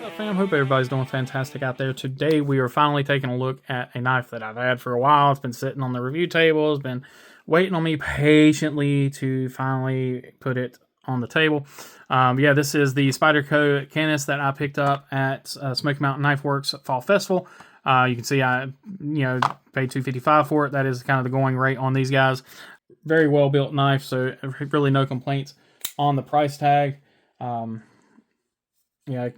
up, fam? Hope everybody's doing fantastic out there. Today we are finally taking a look at a knife that I've had for a while. It's been sitting on the review table. It's been waiting on me patiently to finally put it on the table. Yeah, this is the Spyderco Canis that I picked up at Smoky Mountain Knife Works Fall Festival. You can see I paid $255 for it. That is kind of the going rate on these guys. Very well built knife, so really no complaints on the price tag. Yeah,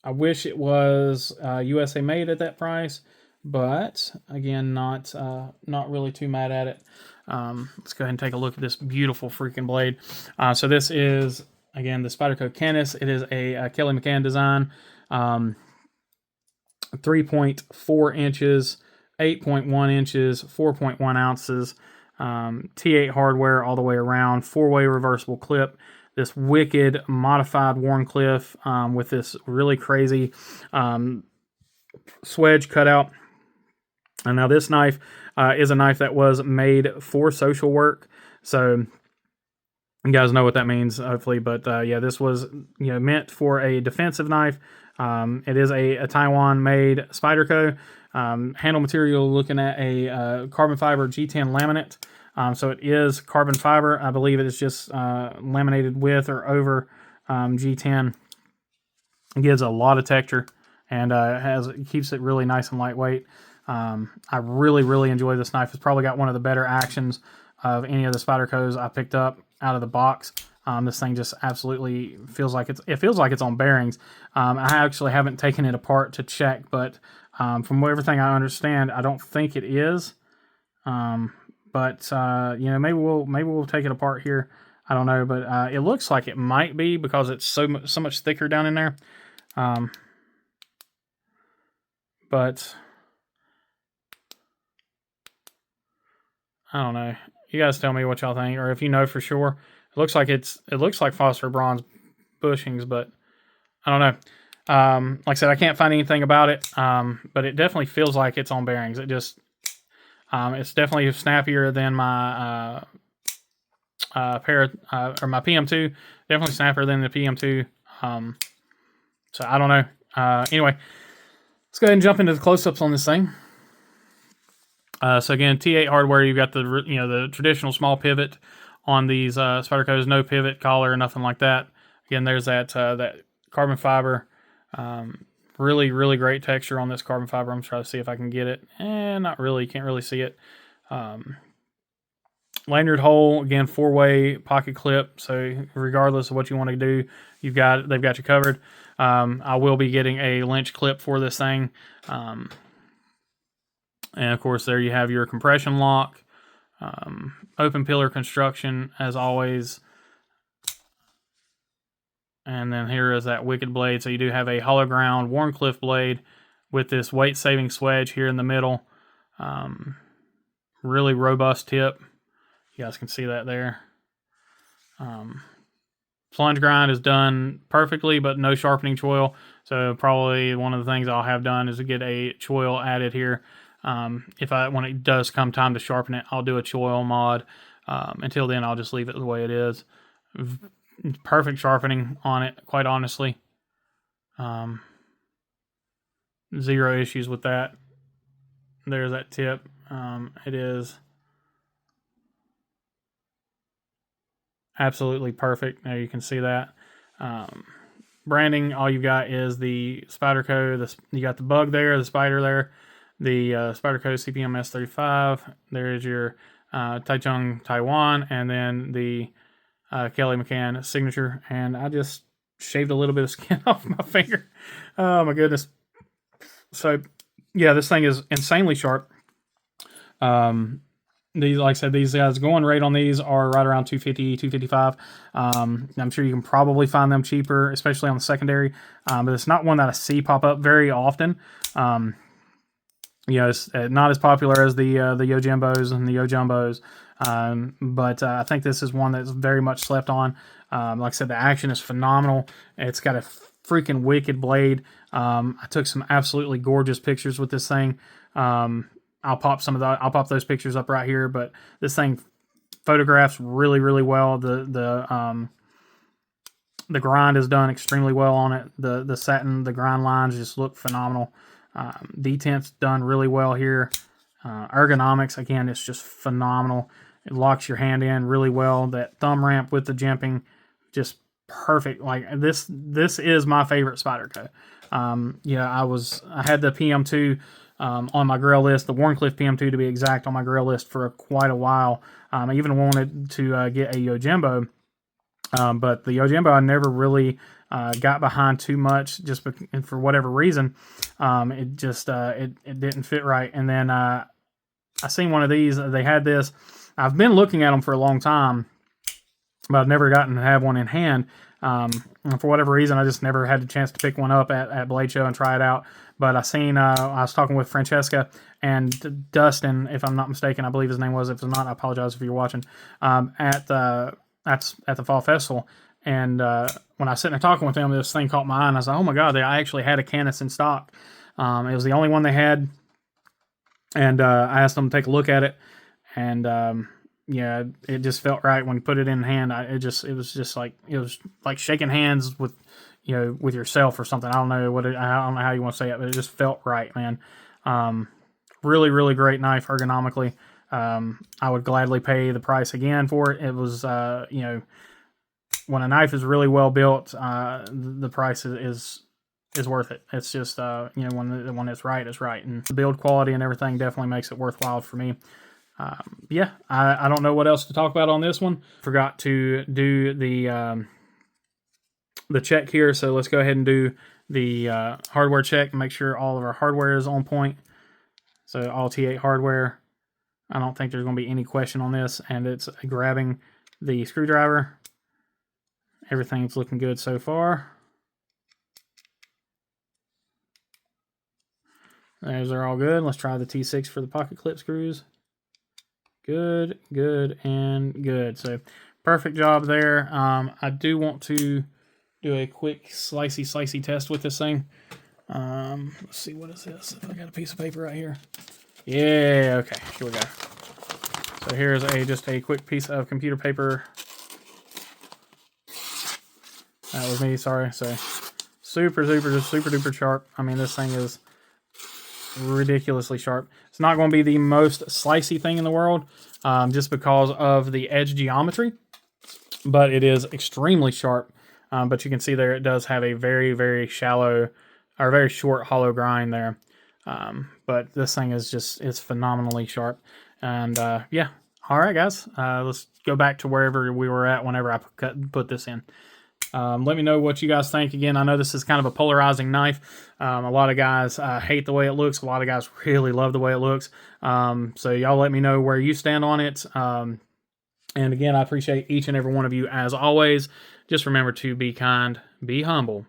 I wish it was USA made at that price, but again, not really too mad at it. Let's go ahead and take a look at this beautiful freaking blade. So this is, again, the Spyderco Canis. It is a Kelly McCann design, 3.4 inches, 8.1 inches, 4.1 ounces, T8 hardware all the way around, 4-way reversible clip. This wicked modified Warncliffe with this really crazy swedge cutout. And now this knife is a knife that was made for social work. So you guys know what that means, hopefully. But yeah, this was meant for a defensive knife. It is a Taiwan-made Spyderco. Handle material, looking at a carbon fiber G10 laminate. So it is carbon fiber. I believe it is just laminated with or over G10. It gives a lot of texture and it keeps it really nice and lightweight. I really enjoy this knife. It's probably got one of the better actions of any of the Spydercos I picked up out of the box. This thing just absolutely feels like it's on bearings. I actually haven't taken it apart to check, but from everything I understand, I don't think it is. But maybe we'll take it apart here. I don't know, but it looks like it might be because it's so much thicker down in there. But I don't know. You guys tell me what y'all think, or if you know for sure. It looks like phosphor bronze bushings, but I don't know. Like I said, I can't find anything about it. But it definitely feels like it's on bearings. It's definitely snappier than my my PM2. Definitely snappier than the PM2. So I don't know. Anyway, let's go ahead and jump into the close-ups on this thing. So again, T8 hardware. You've got the traditional small pivot on these Spydercos. No pivot collar or nothing like that. Again, there's that carbon fiber. Really great texture on this carbon fiber. I'm trying to see if I can get it. Not really. Can't really see it. Lanyard hole, again, 4-way pocket clip. So regardless of what you want to do, they've got you covered. I will be getting a Lynch clip for this thing. And of course, there you have your compression lock. Open pillar construction, as always. And then here is that wicked blade. So you do have a hollow ground Warncliffe blade with this weight-saving swedge here in the middle. Really robust tip. You guys can see that there. Plunge grind is done perfectly, but no sharpening choil. So probably one of the things I'll have done is to get a choil added here. When it does come time to sharpen it, I'll do a choil mod. Until then, I'll just leave it the way it is. Perfect sharpening on it, quite honestly. Zero issues with that. There's that tip. It is absolutely perfect. There you can see that. Branding, all you've got is the Spyderco. You got the bug there, the spider there, the Spyderco CPM S35. There's your Taichung Taiwan, and then the Kelly McCann signature. And I just shaved a little bit of skin off my finger. Oh my goodness. So yeah, this thing is insanely sharp. These, like I said, these guys going rate on these are right around $250, $255. I'm sure you can probably find them cheaper, especially on the secondary. But it's not one that I see pop up very often. It's not as popular as the Yojimbos and the Yojumbos. But I think this is one that's very much slept on. Like I said, the action is phenomenal. It's got a freaking wicked blade. I took some absolutely gorgeous pictures with this thing. I'll pop those pictures up right here, but this thing photographs really well. The The grind is done extremely well on it. The satin, the grind lines just look phenomenal. Detent's done really well here. Ergonomics, again, it's just phenomenal. It locks your hand in really well. That thumb ramp with the jimping, just perfect. Like this is my favorite Spyderco. Yeah, I had the PM2 on my grill list, the Warncliffe PM2 to be exact, on my grill list for quite a while. I even wanted to get a Yojimbo, but the Yojimbo I never really got behind too much, just for whatever reason. It just it didn't fit right. And then I seen one of these. They had this. I've been looking at them for a long time, but I've never gotten to have one in hand. And for whatever reason, I just never had the chance to pick one up at Blade Show and try it out. But I seen, I was talking with Francesca and Dustin, if I'm not mistaken, I believe his name was. If it's not, I apologize if you're watching, at the Fall Festival. And when I was sitting there talking with them, this thing caught my eye, and I was like, oh my God, I actually had a Canis in stock. It was the only one they had. And I asked them to take a look at it. And yeah, it just felt right when you put it in hand. It was like shaking hands with, with yourself or something. I don't know how you want to say it, but it just felt right, man. Really, really great knife ergonomically. I would gladly pay the price again for it. It was, when a knife is really well built, the price is worth it. It's just, when it's right, it's right. And the build quality and everything definitely makes it worthwhile for me. Yeah, I don't know what else to talk about on this one. Forgot to do the check here, so let's go ahead and do the hardware check and make sure all of our hardware is on point. So all T8 hardware. I don't think there's going to be any question on this, and it's grabbing the screwdriver. Everything's looking good so far. Those are all good. Let's try the T6 for the pocket clip screws. Good, good, and good. So perfect job there. I do want to do a quick slicey test with this thing. Let's see, what is this? If I got a piece of paper right here. Yeah, okay, here we go. So here's just a quick piece of computer paper. That was me, sorry. So super duper sharp. I mean, this thing is ridiculously sharp. It's not going to be the most slicey thing in the world, just because of the edge geometry, but it is extremely sharp. But you can see there it does have a very shallow, or very short hollow grind there. But this thing is it's phenomenally sharp. And yeah, all right, guys, let's go back to wherever we were at whenever I put this in. Let me know what you guys think. Again, I know this is kind of a polarizing knife. A lot of guys hate the way it looks. A lot of guys really love the way it looks. So y'all let me know where you stand on it. And again, I appreciate each and every one of you as always. Just remember to be kind, be humble,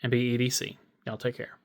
and be EDC. Y'all take care.